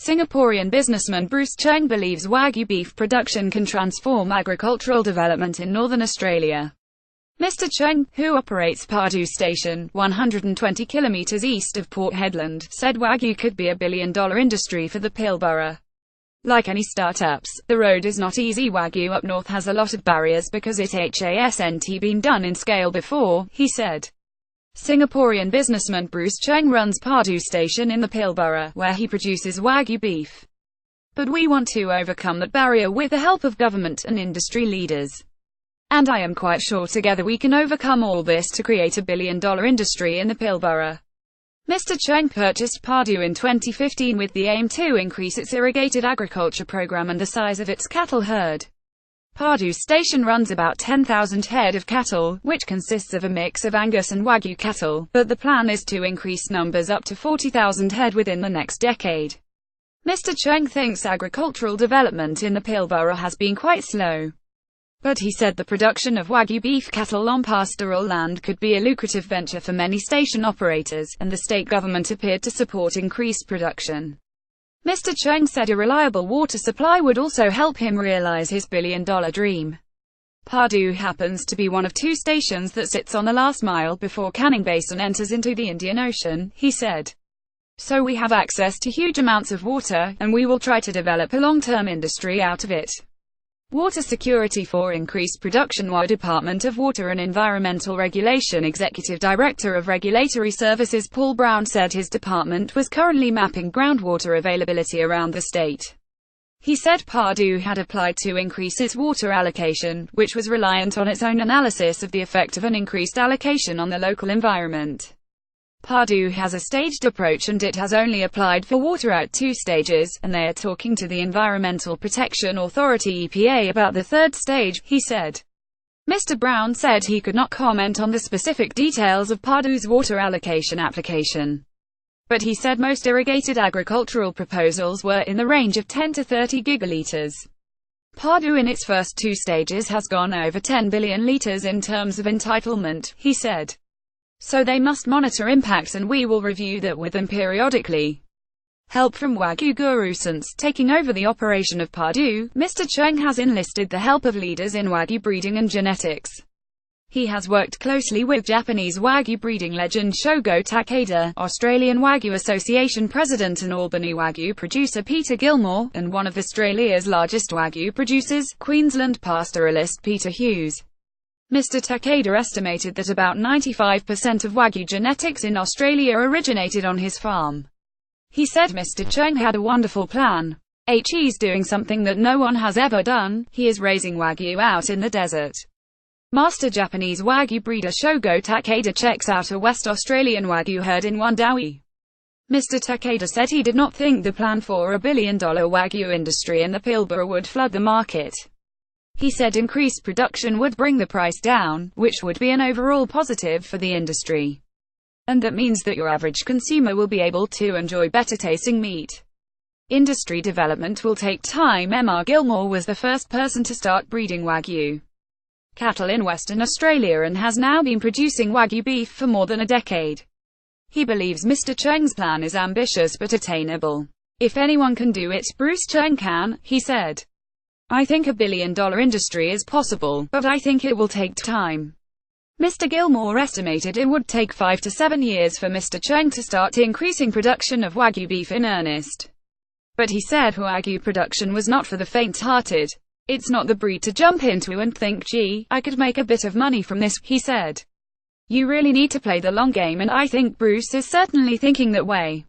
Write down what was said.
Singaporean businessman Bruce Cheung believes wagyu beef production can transform agricultural development in northern Australia. Mr. Cheung, who operates Pardoo Station, 120 kilometres east of Port Hedland, said wagyu could be a billion-dollar industry for the Pilbara. Like any startups, the road is not easy. Wagyu up north has a lot of barriers because it hasn't been done in scale before, he said. Singaporean businessman Bruce Cheung runs Pardoo Station in the Pilbara, where he produces wagyu beef. But we want to overcome that barrier with the help of government and industry leaders. And I am quite sure together we can overcome all this to create a billion-dollar industry in the Pilbara. Mr. Cheung purchased Pardoo in 2015 with the aim to increase its irrigated agriculture program and the size of its cattle herd. Pardoo Station runs about 10,000 head of cattle, which consists of a mix of Angus and wagyu cattle, but the plan is to increase numbers up to 40,000 head within the next decade. Mr. Cheung thinks agricultural development in the Pilbara has been quite slow. But he said the production of wagyu beef cattle on pastoral land could be a lucrative venture for many station operators, and the state government appeared to support increased production. Mr. Cheung said a reliable water supply would also help him realize his billion-dollar dream. Pardoo happens to be one of two stations that sits on the last mile before Canning Basin enters into the Indian Ocean, he said. So we have access to huge amounts of water, and we will try to develop a long-term industry out of it. Water security for increased productionWA Department of Water and Environmental Regulation Executive Director of Regulatory Services Paul Brown said his department was currently mapping groundwater availability around the state. He said Pardoo had applied to increase its water allocation, which was reliant on its own analysis of the effect of an increased allocation on the local environment. Pardoo has a staged approach and it has only applied for water at 2 stages, and they are talking to the Environmental Protection Authority (EPA) about the 3rd stage, he said. Mr. Brown said he could not comment on the specific details of Pardoo's water allocation application. But he said most irrigated agricultural proposals were in the range of 10 to 30 gigalitres. Pardoo in its first 2 stages has gone over 10 billion litres in terms of entitlement, he said. So they must monitor impacts and we will review that with them periodically. Help from Wagyu Guru. Since taking over the operation of Pardoo, Mr. Cheung has enlisted the help of leaders in Wagyu breeding and genetics. He has worked closely with Japanese Wagyu breeding legend Shogo Takeda, Australian Wagyu Association president and Albany Wagyu producer Peter Gilmore, and one of Australia's largest Wagyu producers, Queensland pastoralist Peter Hughes. Mr. Takeda estimated that about 95% of Wagyu genetics in Australia originated on his farm. He said Mr. Cheung had a wonderful plan. He's doing something that no one has ever done, he is raising Wagyu out in the desert. Master Japanese Wagyu breeder Shogo Takeda checks out a West Australian Wagyu herd in Wundowie. Mr. Takeda said he did not think the plan for a billion-dollar Wagyu industry in the Pilbara would flood the market. He said increased production would bring the price down, which would be an overall positive for the industry. And that means that your average consumer will be able to enjoy better tasting meat. Industry development will take time. Mr. Gilmore was the first person to start breeding Wagyu cattle in Western Australia and has now been producing Wagyu beef for more than a decade. He believes Mr. Cheung's plan is ambitious but attainable. If anyone can do it, Bruce Cheung can, he said. I think a billion-dollar industry is possible, but I think it will take time. Mr. Gilmore estimated it would take 5 to 7 years for Mr. Cheung to start increasing production of Wagyu beef in earnest. But he said Wagyu production was not for the faint-hearted. It's not the breed to jump into and think, gee, I could make a bit of money from this, he said. You really need to play the long game, and I think Bruce is certainly thinking that way.